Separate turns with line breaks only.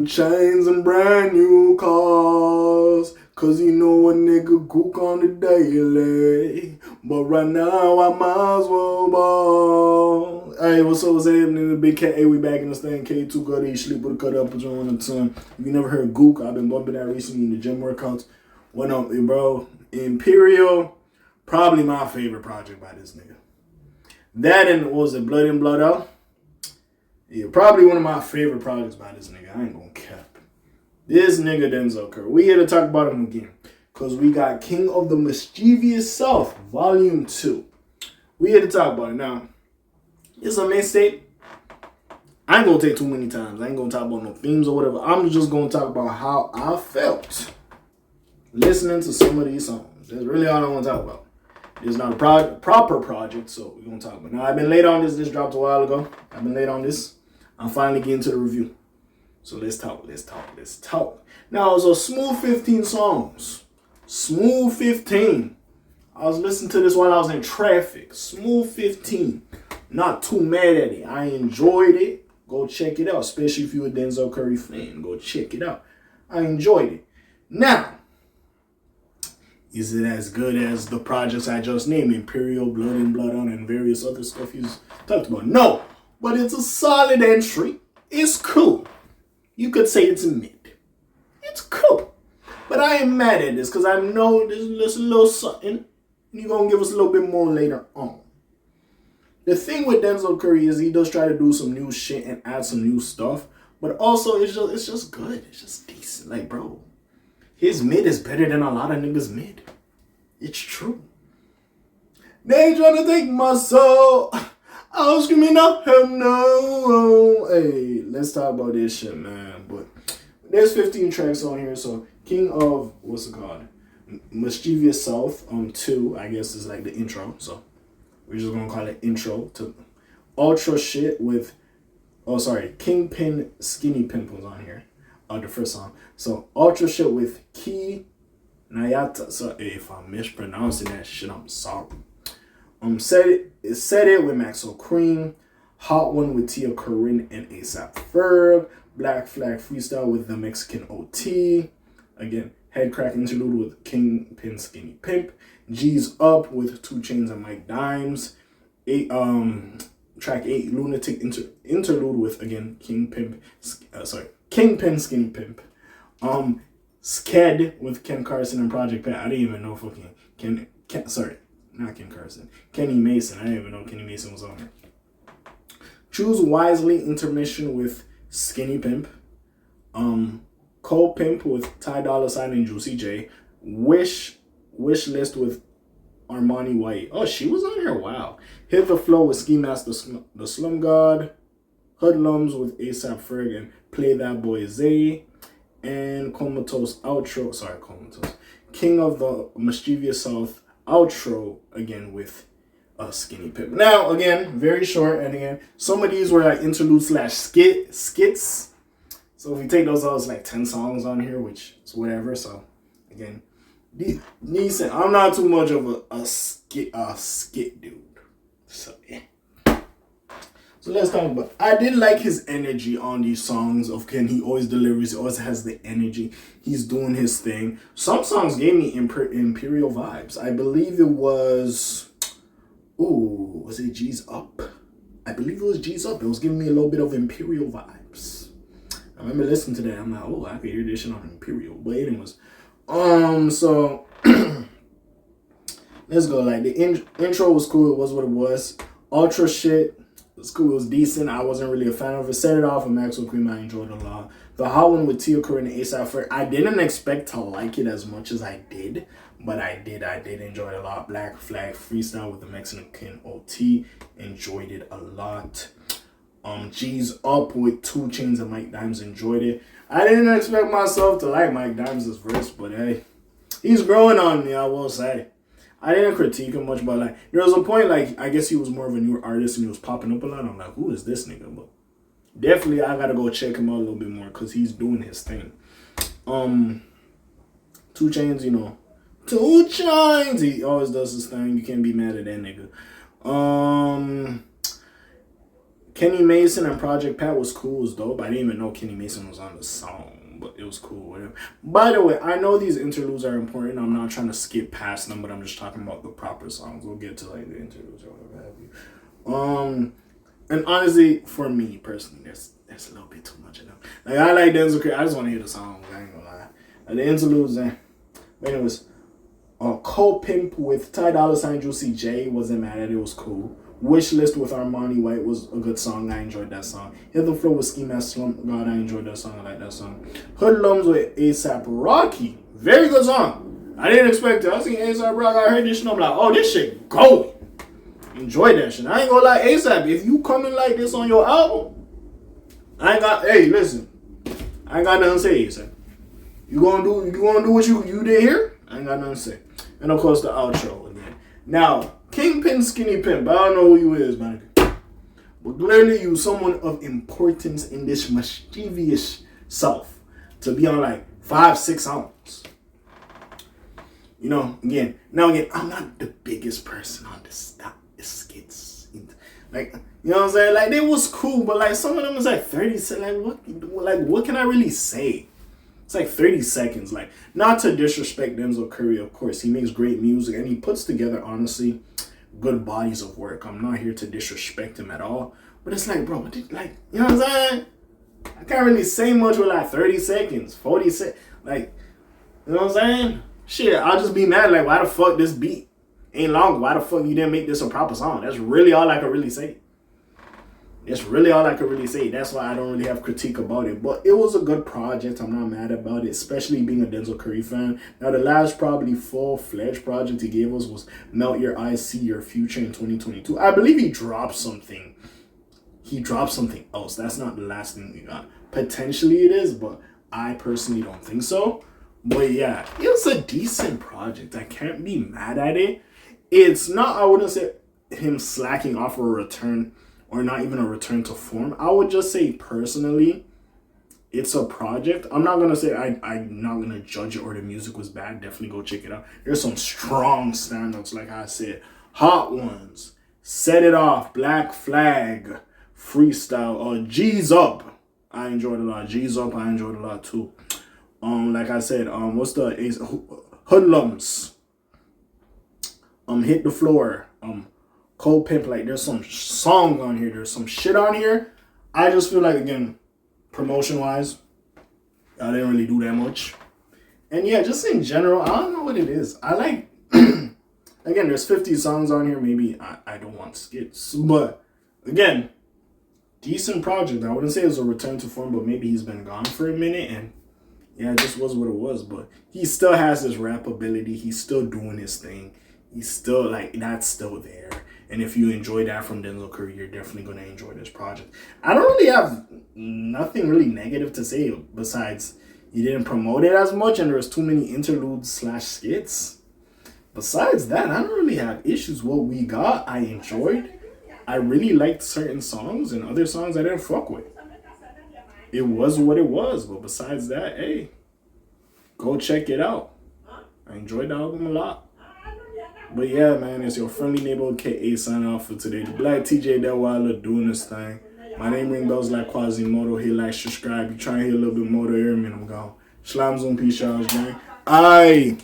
Chains and brand new cars, cause you know a nigga gook on the daily. But right now I might as well ball. Hey, what's up? What's happening? The big K.A. We back in this thing. K.A.Vuitton got each sleep with a cut up on the ton. If you never heard gook, I've been bumping that recently in the gym workouts. What up, bro? Imperial, probably my favorite project by this nigga. That and what was it, Blood In, Blood Out? Yeah, probably one of my favorite projects by this nigga. I ain't gonna cap. This nigga Denzel Curry. We here to talk about him again. Because we got King of the Mischievous South, Vol.2. We here to talk about it. Now, it's a mixtape. I ain't gonna take too many times. I ain't gonna talk about no themes or whatever. I'm just gonna talk about how I felt listening to some of these songs. That's really all I want to talk about. It's not a proper project, so we're gonna talk about it. Now, I've been late on this. This dropped a while ago. I've been late on this. I'm finally getting to the review. So let's talk. Now, it's a smooth 15 songs. Smooth 15. I was listening to this while I was in traffic. Smooth 15. Not too mad at it. I enjoyed it. Go check it out. Especially if you're a Denzel Curry fan. Go check it out. I enjoyed it. Now, is it as good as the projects I just named? Imperial, Blood In, Blood Out, and various other stuff he's talked about? No. But it's a solid entry. It's cool. You could say it's a mid. It's cool. But I ain't mad at this because I know there's a little something. And you're going to give us a little bit more later on. The thing with Denzel Curry is he does try to do some new shit and add some new stuff. But also, it's just good. It's just decent. Like, bro, his mid is better than a lot of niggas' mid. It's true. They ain't trying to take my soul. I was screaming out, hell no. Hey, let's talk about this shit, man. But there's 15 tracks on here. So King of, what's it called? Mischievous South 2, I guess is like the intro. So we're just gonna call it intro to Ultra Shit with, Kingpin Skinny Pimp was on here. The first song. So Ultra Shit with K.A.Vuitton. So if I'm mispronouncing that shit, I'm sorry. Set it with Maxo Cream, Hot One with Tia Corinne and ASAP Ferg, Black Flag Freestyle with the Mexican OT, again Head Crack Interlude with Kingpin Skinny Pimp, G's Up with 2 Chainz and Mike Dimes, track 8 Lunatic Interlude with again Kingpin Skinny Pimp, Sked with Ken Carson and Project Pat. I didn't even know fucking not Ken Carson. Kenny Mason. I didn't even know Kenny Mason was on here. Choose Wisely intermission with Skinny Pimp. Cole Pimp with Ty Dolla $ign and Juicy J. Wish List with Armani White. Oh, she was on here. Wow. Hit the Flow with Ski Master the Slum God. Hoodlums with ASAP Ferg and Play That Boy Zay. And Comatose outro. Comatose. King of the Mischievous South outro again with Skinny Pimp. Now again, very short, and again, some of these were like interlude / skits. So if you take those out, it's like 10 songs on here, which is whatever. So again, decent. I'm not too much of a skit dude. So yeah. So let's talk about. I did like his energy on these songs. He always delivers. He always has the energy. He's doing his thing. Some songs gave me Imperial vibes. I believe it was. Ooh, was it G's Up? I believe it was G's Up. It was giving me a little bit of Imperial vibes. I remember listening to that. I'm like, oh, I could hear this shit on Imperial. But anyways, so let's go. Like the intro was cool. It was what it was. Ultra Shit. It was cool. It was decent. I wasn't really a fan of it. Set it off with Maxwell Cream. I enjoyed it a lot. The Hot One with Tia Corinne and ASAP Ferg. I didn't expect to like it as much as I did, but I did enjoy it a lot. Black Flag Freestyle with the Mexican OT. Enjoyed it a lot. G's Up with 2 Chainz and Mike Dimes. Enjoyed it. I didn't expect myself to like Mike Dimes' verse, but hey, he's growing on me, I will say. I didn't critique him much, but like there was a point like I guess he was more of a newer artist and he was popping up a lot. I'm like, who is this nigga? But definitely I gotta go check him out a little bit more because he's doing his thing. 2 Chainz, 2 Chainz. He always does his thing. You can't be mad at that nigga. Kenny Mason and Project Pat was cool. It was dope. I didn't even know Kenny Mason was on the song, but it was cool. Whatever. By the way, I know these interludes are important. I'm not trying to skip past them, but I'm just talking about the proper songs. We'll get to like the interludes or whatever have you. And honestly, for me personally, there's a little bit too much of them. Like I like Denzel Curry. I just want to hear the songs. I ain't gonna lie. And the interludes, but anyways, Cold Pimp with Ty Dolla $ign Juicy J, wasn't mad at it. It was cool. Wish List with Armani White was a good song. I enjoyed that song. Hit the Flow with Ski Mask Slump God, I enjoyed that song. I like that song. Hoodlums with ASAP Rocky, very good song. I didn't expect it. I seen ASAP Rocky. I heard this shit. I'm like, oh, this shit going. Enjoy that shit. I ain't gonna lie, ASAP. If you coming like this on your album, hey, listen, I ain't got nothing to say, ASAP. You gonna do what you did here? I ain't got nothing to say. And of course the outro again. Now, Kingpin Skinny Pimp, I don't know who you is, man. But clearly you someone of importance in this mischievous South to be on like 5-6 songs. You know, again, I'm not the biggest person on this skits. Like, you know what I'm saying? Like, they was cool, but like some of them was like 30 seconds. What can I really say? It's like 30 seconds. Like, not to disrespect Denzel Curry, of course. He makes great music and he puts together, honestly, good bodies of work. I'm not here to disrespect him at all. But it's like, bro, you know what I'm saying? I can't really say much with like 30 seconds, 40 seconds. Like, you know what I'm saying? Shit, I'll just be mad. Like, why the fuck this beat ain't long? Why the fuck you didn't make this a proper song? That's really all I can really say. That's really all I could really say. That's why I don't really have critique about it. But it was a good project. I'm not mad about it, especially being a Denzel Curry fan. Now, the last probably full-fledged project he gave us was Melt Your Eyes, See Your Future in 2022. I believe he dropped something. He dropped something else. That's not the last thing we got. Potentially it is, but I personally don't think so. But yeah, it's a decent project. I can't be mad at it. It's not, I wouldn't say him slacking off or a return, or not even a return to form. I would just say personally, it's a project. I'm not going to say I'm not going to judge it or the music was bad. Definitely go check it out. There's some strong standouts, like I said. Hot Ones, Set It Off, Black Flag, Freestyle, G's Up. I enjoyed a lot. G's Up, I enjoyed a lot too. Like I said, what's the Hoodlums? Hit the Floor. Cold Pimp, like there's some songs on here, there's some shit on here. I just feel like, again, promotion wise, I didn't really do that much. And yeah, just in general, I don't know what it is. I like, again, there's 50 songs on here. Maybe I don't want skits, but again, decent project. I wouldn't say it was a return to form, but maybe he's been gone for a minute, and yeah, it just was what it was. But he still has his rap ability. He's still doing his thing. He's still like, that's still there. And if you enjoy that from Denzel Curry, you're definitely going to enjoy this project. I don't really have nothing really negative to say besides he didn't promote it as much and there was too many interludes/skits. Besides that, I don't really have issues. What we got, I enjoyed. I really liked certain songs and other songs I didn't fuck with. It was what it was. But besides that, hey, go check it out. I enjoyed the album a lot. But yeah, man, it's your friendly neighborhood K.A. signing off for today. The Black TJ Detweiler doing this thing. My name ring bells like Quasimodo. Hit like, subscribe. You try and hit a little bit more to hear me, I'm gone. Shlams on peace, y'all, gang. Aye.